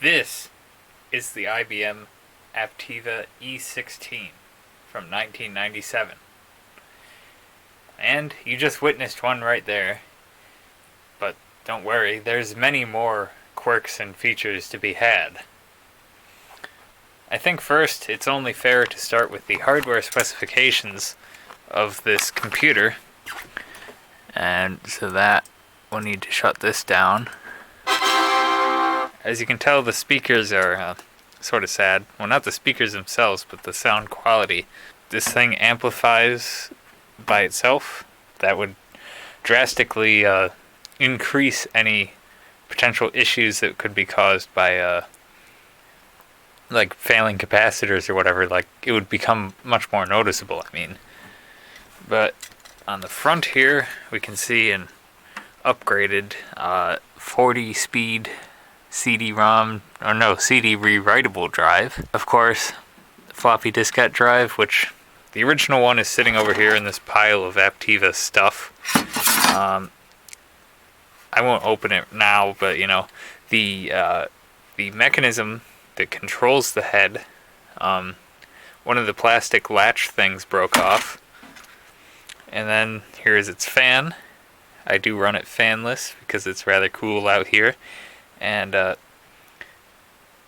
This is the IBM Aptiva E16 from 1997. And you just witnessed one right there. But don't worry, there's many more quirks and features to be had. I think first it's only fair to start with the hardware specifications of this computer. And so that we'll need to shut this down. As you can tell, the speakers are sort of sad. Well, not the speakers themselves, but the sound quality. This thing amplifies by itself. That would drastically increase any potential issues that could be caused by like failing capacitors or whatever. Like, it would become much more noticeable, I mean. But on the front here, we can see an upgraded 40 speed CD-ROM, or no, CD rewritable drive. Of course, floppy diskette drive, which the original one is sitting over here in this pile of Aptiva stuff. I won't open it now, but you know, the mechanism that controls the head, one of the plastic latch things broke off. And then here is its fan. I do run it fanless because it's rather cool out here. And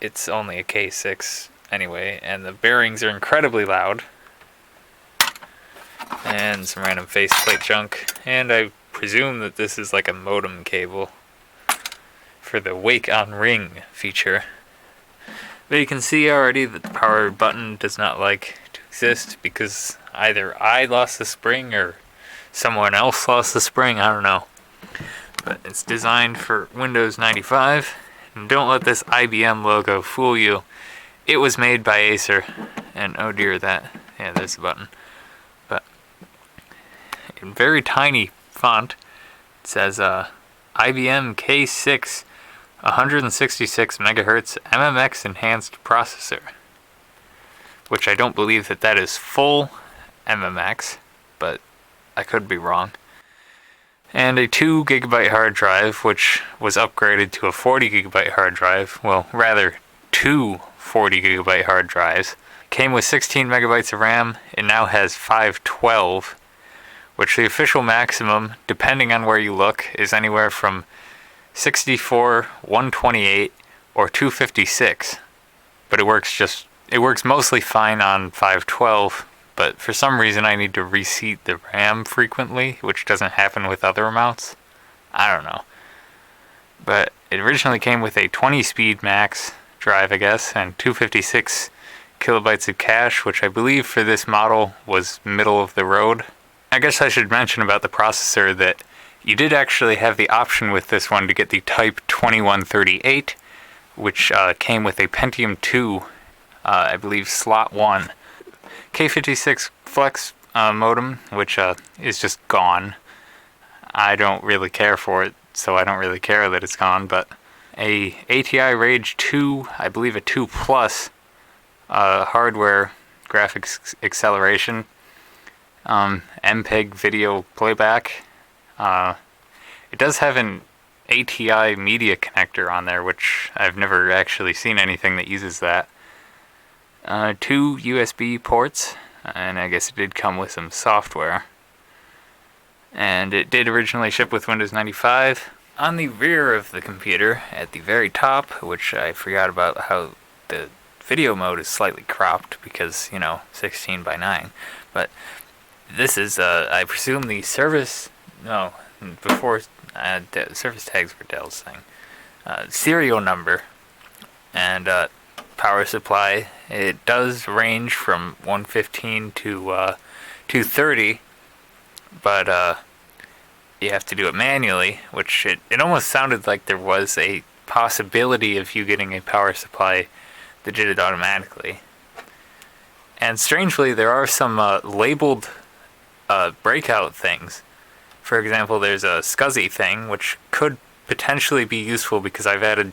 it's only a K6 anyway, and the bearings are incredibly loud. And some random faceplate junk. And I presume that this is like a modem cable for the Wake on Ring feature. But you can see already that the power button does not like to exist because either I lost the spring or someone else lost the spring, I don't know. But it's designed for Windows 95. And don't let this IBM logo fool you. It was made by Acer. And oh dear, yeah, there's the button. But in very tiny font, it says IBM K6 166 megahertz MMX enhanced processor. Which I don't believe that is full MMX, but I could be wrong. And a 2 gigabyte hard drive, which was upgraded to a 40 gigabyte hard drive. Well, rather, two 40 gigabyte hard drives. Came with 16 megabytes of RAM. It now has 512, which the official maximum, depending on where you look, is anywhere from 64, 128, or 256. But it works mostly fine on 512. But for some reason I need to reseat the RAM frequently, which doesn't happen with other amounts. I don't know. But it originally came with a 20 speed max drive, I guess, and 256 kilobytes of cache, which I believe for this model was middle of the road. I guess I should mention about the processor that you did actually have the option with this one to get the Type 2138, which came with a Pentium 2, I believe slot 1. K56 Flex modem, which is just gone. I don't really care for it, so I don't really care that it's gone, but a ATI Rage 2, I believe a 2 Plus hardware graphics acceleration, MPEG video playback. It does have an ATI media connector on there, which I've never actually seen anything that uses that. 2 USB ports, and I guess it did come with some software. And it did originally ship with Windows 95. On the rear of the computer, at the very top, which I forgot about how the video mode is slightly cropped because, you know, 16 by 9. But this is, I presume the service, no, before service tags were Dell's thing. Serial number and power supply. It does range from 115 to 230, but you have to do it manually, which it almost sounded like there was a possibility of you getting a power supply that did it automatically. And strangely, there are some labeled breakout things. For example, there's a SCSI thing, which could potentially be useful because I've added,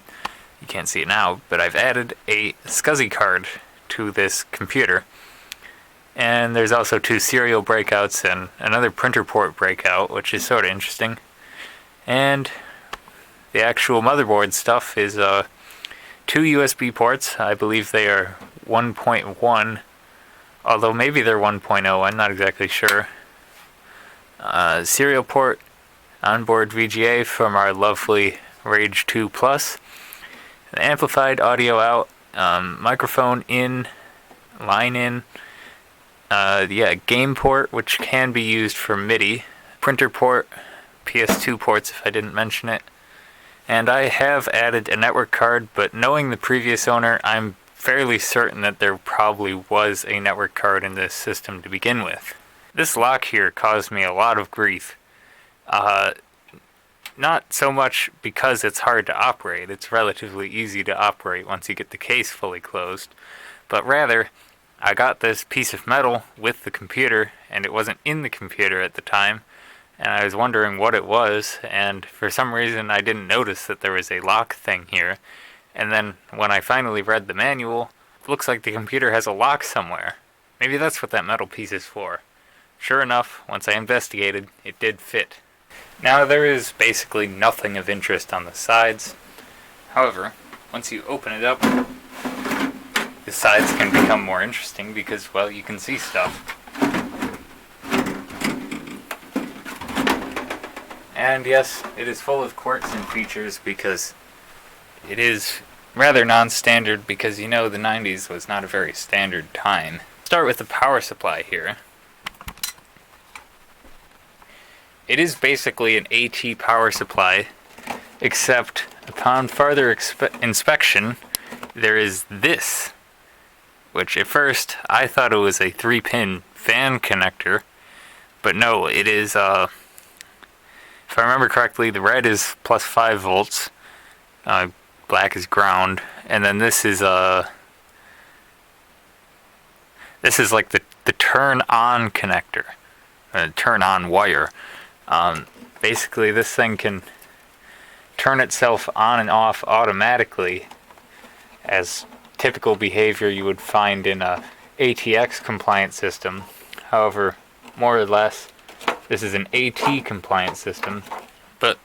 you can't see it now, but I've added a SCSI card to this computer. And there's also 2 serial breakouts and another printer port breakout, which is sort of interesting. And the actual motherboard stuff is 2 USB ports. I believe they are 1.1, although maybe they're 1.0, I'm not exactly sure. Serial port, onboard VGA from our lovely Rage 2 Plus, an amplified audio out, microphone in, line in, game port, which can be used for MIDI, printer port, PS2 ports if I didn't mention it, and I have added a network card, but knowing the previous owner, I'm fairly certain that there probably was a network card in this system to begin with. This lock here caused me a lot of grief. Not so much because it's hard to operate, it's relatively easy to operate once you get the case fully closed, but rather, I got this piece of metal with the computer, and it wasn't in the computer at the time, and I was wondering what it was, and for some reason I didn't notice that there was a lock thing here, and then when I finally read the manual, it looks like the computer has a lock somewhere. Maybe that's what that metal piece is for. Sure enough, once I investigated, it did fit. Now there is basically nothing of interest on the sides. However, once you open it up, the sides can become more interesting because, well, you can see stuff. And yes, it is full of quirks and features because it is rather non-standard because, you know, the 90s was not a very standard time. Start with the power supply here. It is basically an AT power supply, except upon further inspection, there is this, which at first I thought it was a 3-pin fan connector, but no, it is, if I remember correctly, the red is plus 5 volts, black is ground, and then this is like the turn-on connector, turn-on wire. Basically, this thing can turn itself on and off automatically as typical behavior you would find in a ATX compliant system. However, more or less, this is an AT compliant system. But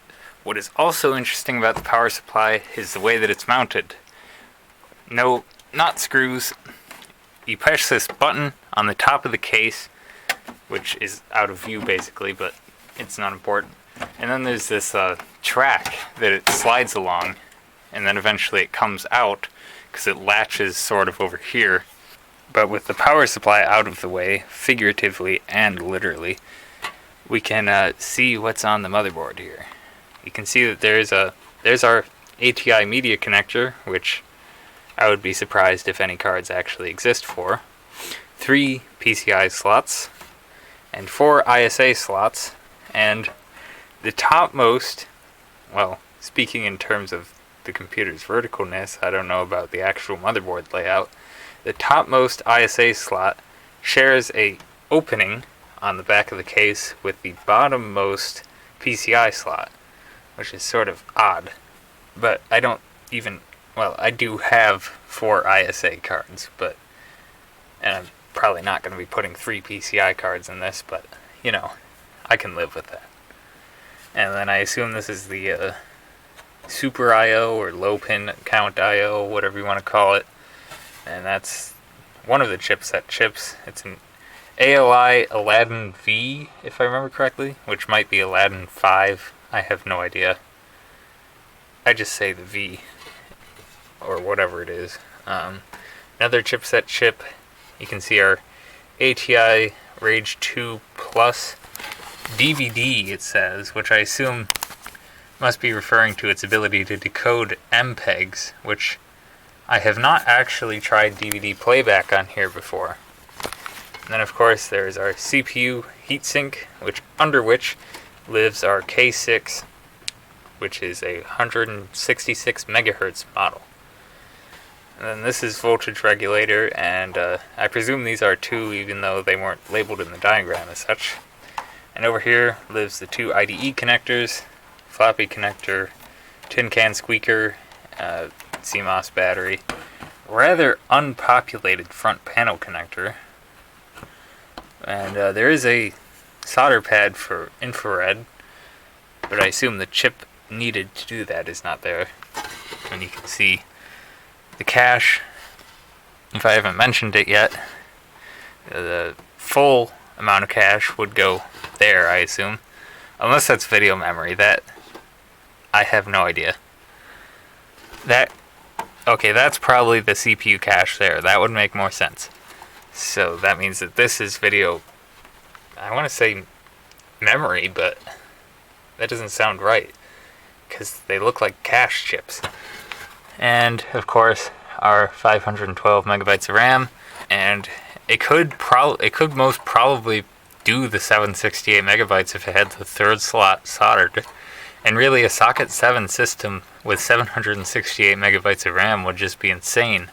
what is also interesting about the power supply is the way that it's mounted. No, not screws. You push this button on the top of the case, which is out of view basically, but it's not important. And then there's this track that it slides along, and then eventually it comes out because it latches sort of over here. But with the power supply out of the way, figuratively and literally, we can see what's on the motherboard here. You can see that there's our ATI media connector, which I would be surprised if any cards actually exist for. 3 PCI slots and 4 ISA slots. And the topmost, well, speaking in terms of the computer's verticalness, I don't know about the actual motherboard layout, the topmost ISA slot shares a opening on the back of the case with the bottommost PCI slot, which is sort of odd. But I don't even, well, I do have 4 ISA cards, and I'm probably not going to be putting 3 PCI cards in this, but, you know, I can live with that. And then I assume this is the Super I/O or low pin count I/O, whatever you want to call it. And that's one of the chipset chips. It's an ALI Aladdin V, if I remember correctly, which might be Aladdin 5. I have no idea. I just say the V, or whatever it is. Another chipset chip. You can see our ATI Rage 2 Plus DVD, it says, which I assume must be referring to its ability to decode MPEGs, which I have not actually tried DVD playback on here before. And then of course there's our CPU heatsink, under which lives our K6, which is a 166 megahertz model. And then this is voltage regulator, and I presume these are 2, even though they weren't labeled in the diagram as such. And over here lives the 2 IDE connectors, floppy connector, tin can squeaker, CMOS battery, rather unpopulated front panel connector, and there is a solder pad for infrared, but I assume the chip needed to do that is not there. And you can see the cache, if I haven't mentioned it yet, the full amount of cache would go there, I assume. Unless that's video memory, that I have no idea. Okay, that's probably the CPU cache there. That would make more sense. So that means that this is video, I want to say memory, but that doesn't sound right, because they look like cache chips. And, of course, our 512 megabytes of RAM, and it could most probably do the 768 megabytes if it had the third slot soldered. And really, a socket 7 system with 768 megabytes of RAM would just be insane.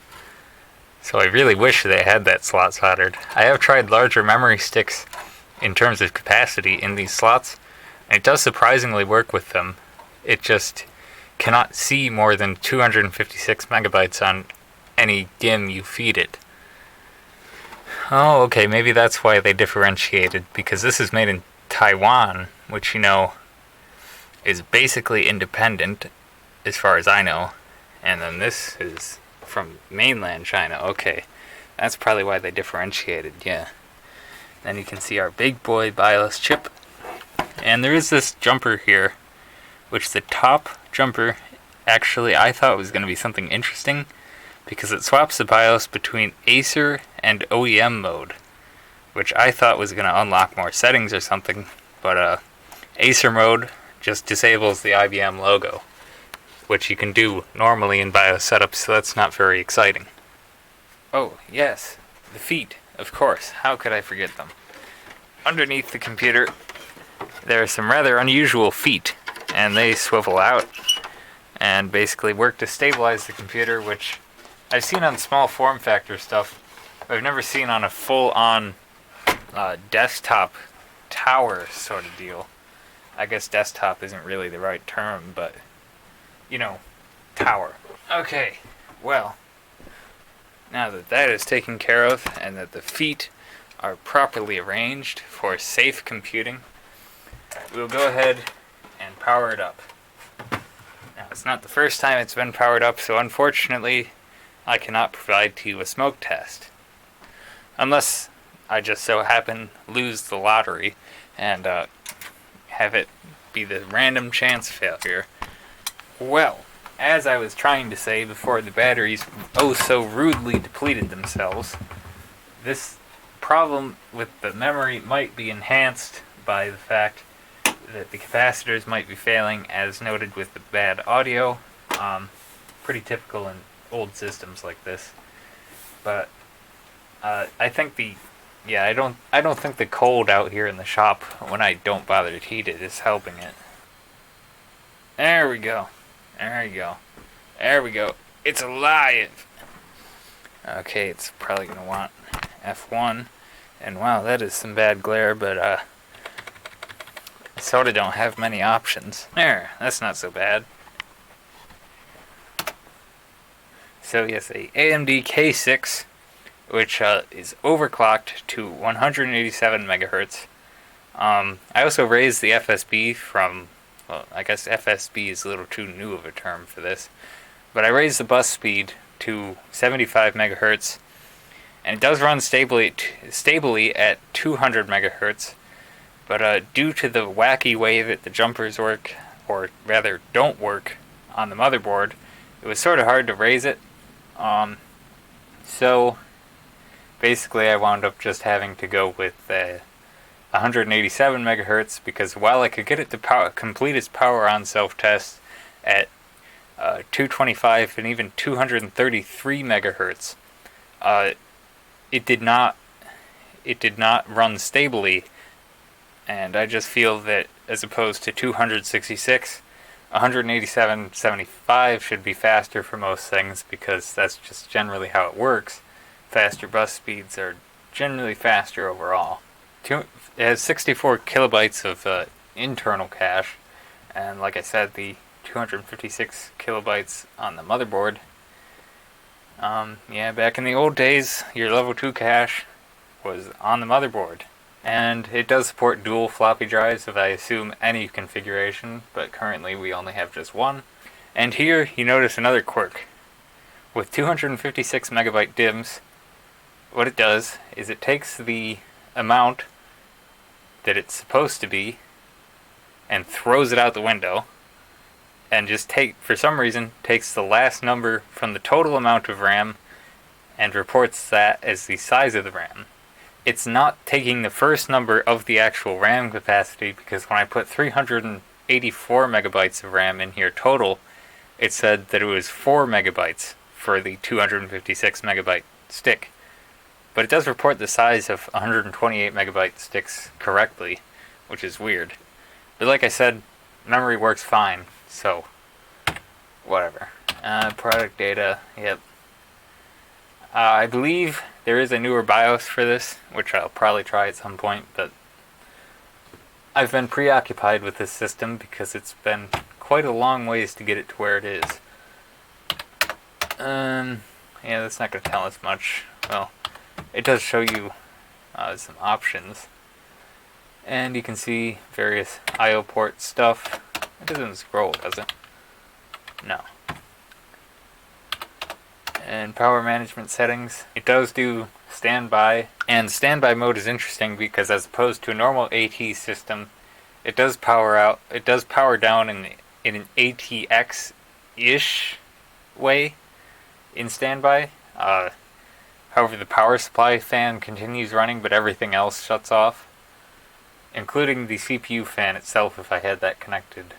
So I really wish they had that slot soldered. I have tried larger memory sticks in terms of capacity in these slots, and it does surprisingly work with them. It just cannot see more than 256 megabytes on any DIMM you feed it. Oh, okay, maybe that's why they differentiated, because this is made in Taiwan, which, you know, is basically independent, as far as I know. And then this is from mainland China. Okay, that's probably why they differentiated, yeah. Then you can see our big boy BIOS chip. And there is this jumper here, which the top jumper, actually I thought was going to be something interesting, because it swaps the BIOS between Acer and OEM mode, which I thought was going to unlock more settings or something, but Acer mode just disables the IBM logo, which you can do normally in BIOS setups, so that's not very exciting. Oh, yes, the feet, of course, how could I forget them? Underneath the computer, there are some rather unusual feet, and they swivel out and basically work to stabilize the computer, which I've seen on small form factor stuff, but I've never seen on a full-on desktop tower sort of deal. I guess desktop isn't really the right term, but, you know, tower. Okay, well, now that that is taken care of, and that the feet are properly arranged for safe computing, we'll go ahead and power it up. Now, it's not the first time it's been powered up, so unfortunately, I cannot provide to you a smoke test. Unless I just so happen lose the lottery and have it be the random chance failure. Well, as I was trying to say before the batteries so rudely depleted themselves, this problem with the memory might be enhanced by the fact that the capacitors might be failing, as noted with the bad audio. Pretty typical in old systems like this. But I think I don't think the cold out here in the shop when I don't bother to heat it is helping it. There we go. There you go. There we go. It's alive! Okay, it's probably going to want F1. And wow, that is some bad glare, but I sort of don't have many options. There, that's not so bad. So yes, a AMD K6, which is overclocked to 187 megahertz. I also raised the FSB from, well, I guess FSB is a little too new of a term for this, but I raised the bus speed to 75 megahertz, and it does run stably at 200 megahertz, but due to the wacky way that the jumpers work, or rather don't work, on the motherboard, it was sort of hard to raise it. So basically I wound up just having to go with 187 megahertz, because while I could get it to complete its power on self-test at 225 and even 233 megahertz, it did not run stably, and I just feel that as opposed to 266, 187.75 should be faster for most things, because that's just generally how it works. Faster bus speeds are generally faster overall. It has 64 kilobytes of internal cache, and like I said, the 256 kilobytes on the motherboard. Yeah, back in the old days, your level 2 cache was on the motherboard. And it does support dual floppy drives of, I assume, any configuration, but currently we only have just one. And here you notice another quirk. with 256 megabyte DIMMs, what it does is it takes the amount that it's supposed to be and throws it out the window, and just for some reason, takes the last number from the total amount of RAM and reports that as the size of the RAM. It's not taking the first number of the actual RAM capacity, because when I put 384 megabytes of RAM in here total, it said that it was 4 megabytes for the 256 megabyte stick. But it does report the size of 128 megabyte sticks correctly, which is weird. But like I said, memory works fine, so whatever. Product data, yep. I believe there is a newer BIOS for this, which I'll probably try at some point, but I've been preoccupied with this system because it's been quite a long ways to get it to where it is. Yeah, that's not going to tell us much. Well, it does show you some options. And you can see various I/O port stuff. It doesn't scroll, does it? No. And power management settings. It does do standby. And standby mode is interesting because as opposed to a normal AT system, it does power out. It does power down in an ATX-ish way in standby. However, the power supply fan continues running, but everything else shuts off, including the CPU fan itself if I had that connected.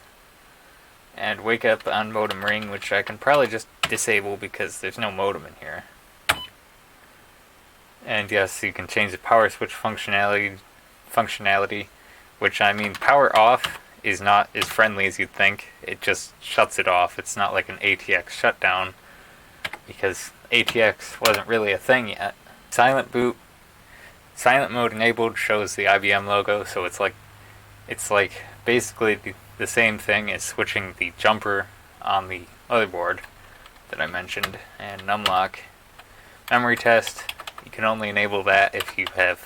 And wake up on modem ring, which I can probably just disable because there's no modem in here. And yes, you can change the power switch functionality, which, I mean, power off is not as friendly as you'd think. It just shuts it off. It's not like an ATX shutdown, because ATX wasn't really a thing yet. Silent boot. Silent mode enabled shows the IBM logo, so it's like basically the same thing as switching the jumper on the motherboard that I mentioned. And numlock. Memory test, you can only enable that if you have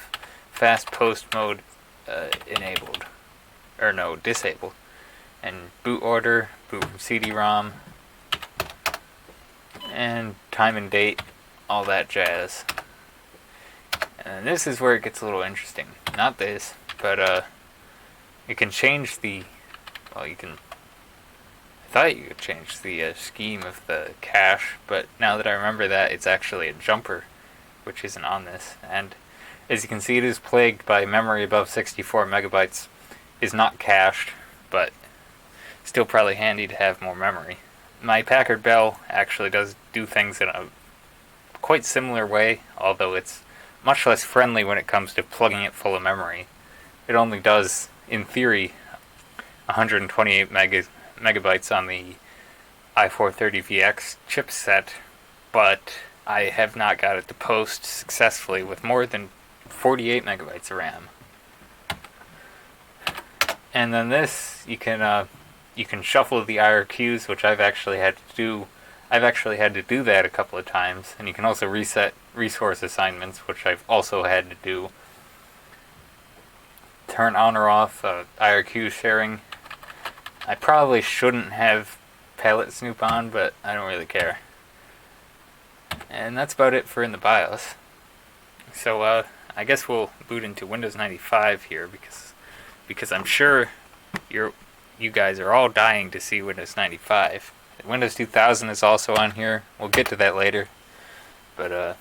fast post mode enabled. Or no, disabled. And boot order, boot from CD-ROM, and time and date, all that jazz. And this is where it gets a little interesting. Not this, but you can change the, well, I thought you could change the scheme of the cache, but now that I remember that, it's actually a jumper, which isn't on this. And as you can see, it is plagued by memory above 64 megabytes. Is not cached, but still probably handy to have more memory. My Packard Bell actually does do things in a quite similar way, although it's much less friendly when it comes to plugging it full of memory. It only does, in theory, 128 megabytes on the i430VX chipset, but I have not got it to post successfully with more than 48 megabytes of RAM. And then this, you can shuffle the IRQs, which I've actually had to do. I've actually had to do that a couple of times, and you can also reset resource assignments, which I've also had to do. Turn on or off IRQ sharing. I probably shouldn't have palette snoop on, but I don't really care. And that's about it for in the BIOS. So I guess we'll boot into Windows 95 here, because I'm sure you guys are all dying to see Windows 95. Windows 2000 is also on here. We'll get to that later. But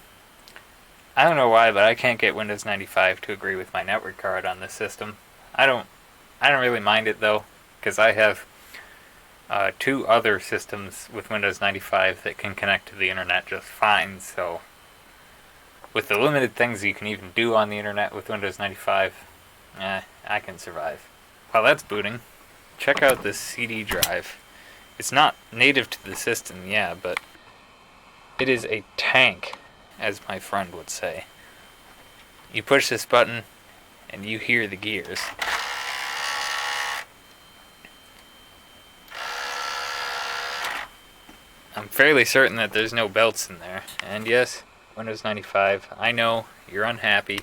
I don't know why, but I can't get Windows 95 to agree with my network card on this system. I don't really mind it though, because I have two other systems with Windows 95 that can connect to the internet just fine. So with the limited things you can even do on the internet with Windows 95, I can survive. While that's booting, check out this CD drive. It's not native to the system, yeah, but it is a tank, as my friend would say. You push this button, and you hear the gears. I'm fairly certain that there's no belts in there. And yes, Windows 95, I know, you're unhappy.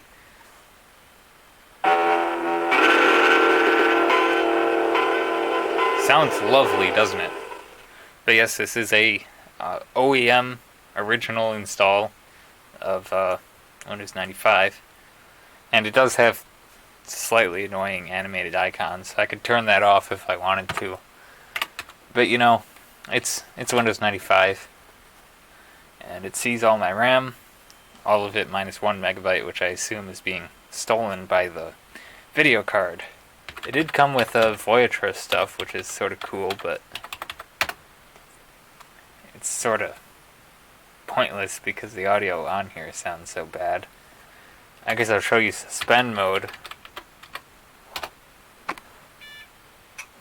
Sounds lovely, doesn't it? But yes, this is a OEM original install of Windows 95, and it does have slightly annoying animated icons. I could turn that off if I wanted to, but you know, it's Windows 95, and it sees all my RAM, all of it minus 1 megabyte, which I assume is being stolen by the video card. It did come with Voyager stuff, which is sort of cool, but it's sort of pointless because the audio on here sounds so bad. I guess I'll show you suspend mode,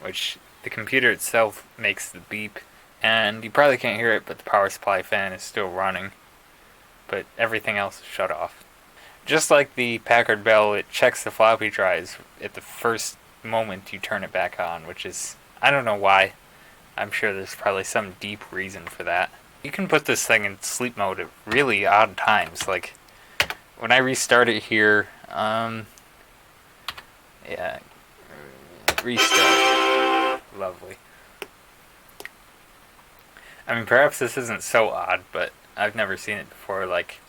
which the computer itself makes the beep, and you probably can't hear it, but the power supply fan is still running, but everything else is shut off. Just like the Packard Bell, it checks the floppy drives at the first moment you turn it back on, which is, I don't know why. I'm sure there's probably some deep reason for that. You can put this thing in sleep mode at really odd times, like when I restart it here, yeah, restart, lovely. I mean, perhaps this isn't so odd, but I've never seen it before. Like,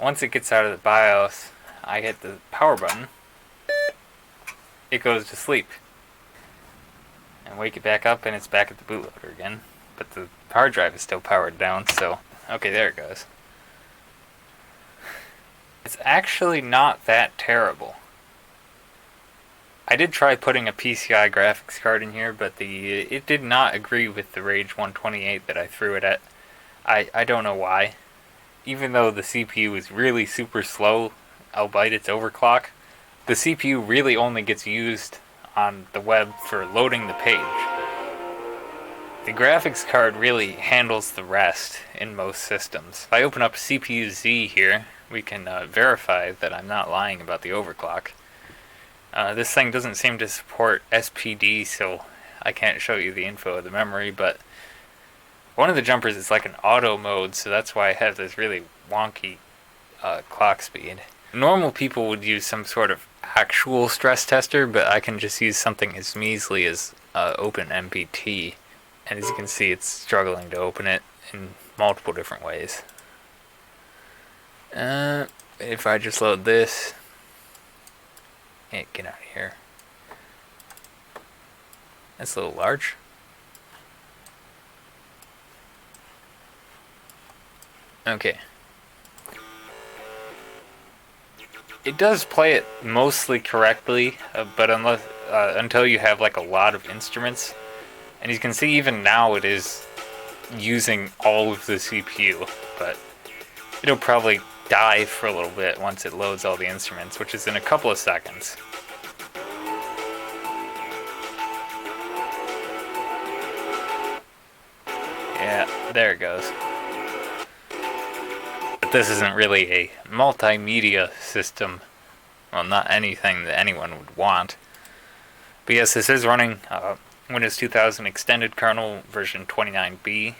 once it gets out of the BIOS, I hit the power button, it goes to sleep. And wake it back up and it's back at the bootloader again. But the hard drive is still powered down, so... Okay, there it goes. It's actually not that terrible. I did try putting a PCI graphics card in here, but it did not agree with the Rage 128 that I threw it at. I don't know why. Even though the CPU is really super slow, albeit it's overclock, the CPU really only gets used on the web for loading the page. The graphics card really handles the rest in most systems. If I open up CPU-Z here, we can verify that I'm not lying about the overclock. This thing doesn't seem to support SPD, so I can't show you the info of the memory, but one of the jumpers is like an auto mode, so that's why I have this really wonky clock speed. Normal people would use some sort of actual stress tester, but I can just use something as measly as OpenMPT. And as you can see, it's struggling to open it in multiple different ways. If I just load this... Hey, get out of here. That's a little large. Okay. It does play it mostly correctly, but until you have like a lot of instruments. And you can see even now it is using all of the CPU, but it'll probably die for a little bit once it loads all the instruments, which is in a couple of seconds. Yeah, there it goes. But this isn't really a multimedia system. Well, not anything that anyone would want. But yes, this is running Windows 2000 Extended Kernel version 29B.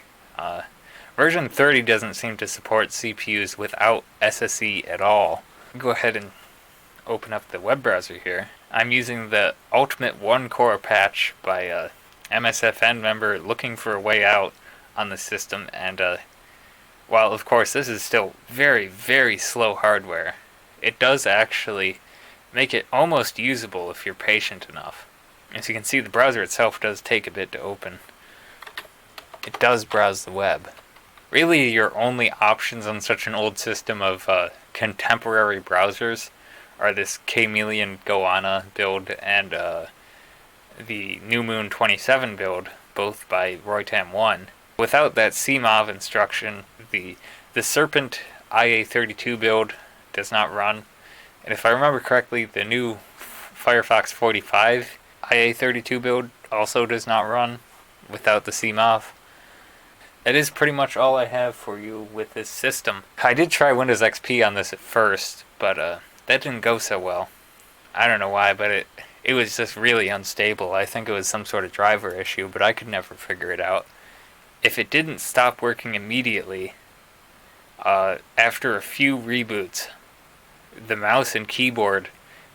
Version 30 doesn't seem to support CPUs without SSE at all. Go ahead and open up the web browser here. I'm using the Ultimate One Core patch by a MSFN member looking for a way out on the system, and while of course this is still very, very slow hardware, it does actually make it almost usable if you're patient enough. As you can see, the browser itself does take a bit to open. It does browse the web. Really, your only options on such an old system of contemporary browsers are this Chameleon Goanna build and the New Moon 27 build, both by Roytam1. Without that CMOV instruction, the Serpent IA32 build does not run. And if I remember correctly, the new Firefox 45 IA32 build also does not run without the CMOV. That is pretty much all I have for you with this system. I did try Windows XP on this at first, but that didn't go so well. I don't know why, but it was just really unstable. I think it was some sort of driver issue, but I could never figure it out. If it didn't stop working immediately, after a few reboots, the mouse and keyboard,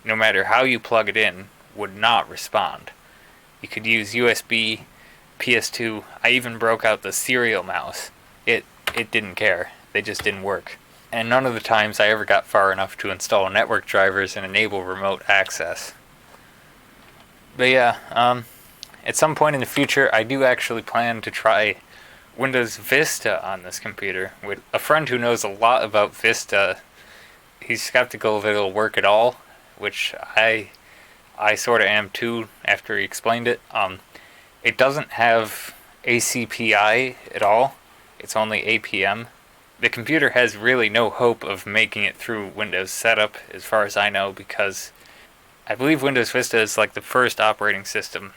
no matter how you plug it in, would not respond. You could use USB, PS2. I even broke out the serial mouse. It didn't care. They just didn't work. And none of the times I ever got far enough to install network drivers and enable remote access. But yeah, at some point in the future, I do actually plan to try Windows Vista on this computer. With a friend who knows a lot about Vista, he's skeptical if it'll work at all, which I sort of am too after he explained it. It doesn't have ACPI at all. It's only APM. The computer has really no hope of making it through Windows setup, as far as I know, because I believe Windows Vista is like the first operating system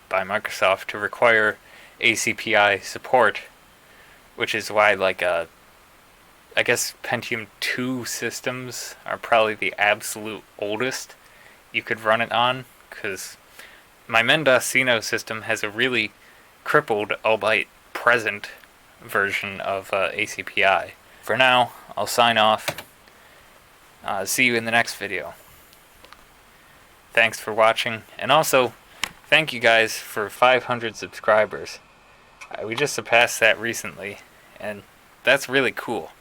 by Microsoft to require ACPI support, which is why I guess Pentium 2 systems are probably the absolute oldest you could run it on, because my Mendocino system has a really crippled, albeit present, version of ACPI. For now, I'll sign off. See you in the next video. Thanks for watching, and also, thank you guys for 500 subscribers. We just surpassed that recently, and that's really cool.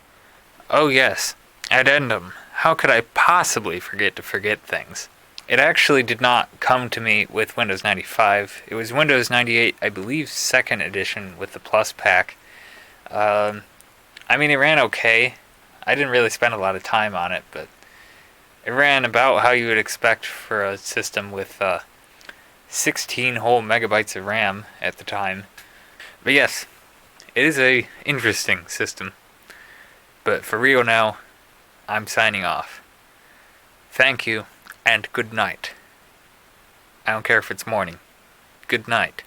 Oh yes, addendum. How could I possibly forget to forget things? It actually did not come to me with Windows 95. It was Windows 98, I believe, 2nd edition with the Plus pack. I mean, it ran okay. I didn't really spend a lot of time on it, but it ran about how you would expect for a system with 16 whole megabytes of RAM at the time. But yes, it is a interesting system. But for real now, I'm signing off. Thank you, and good night. I don't care if it's morning. Good night.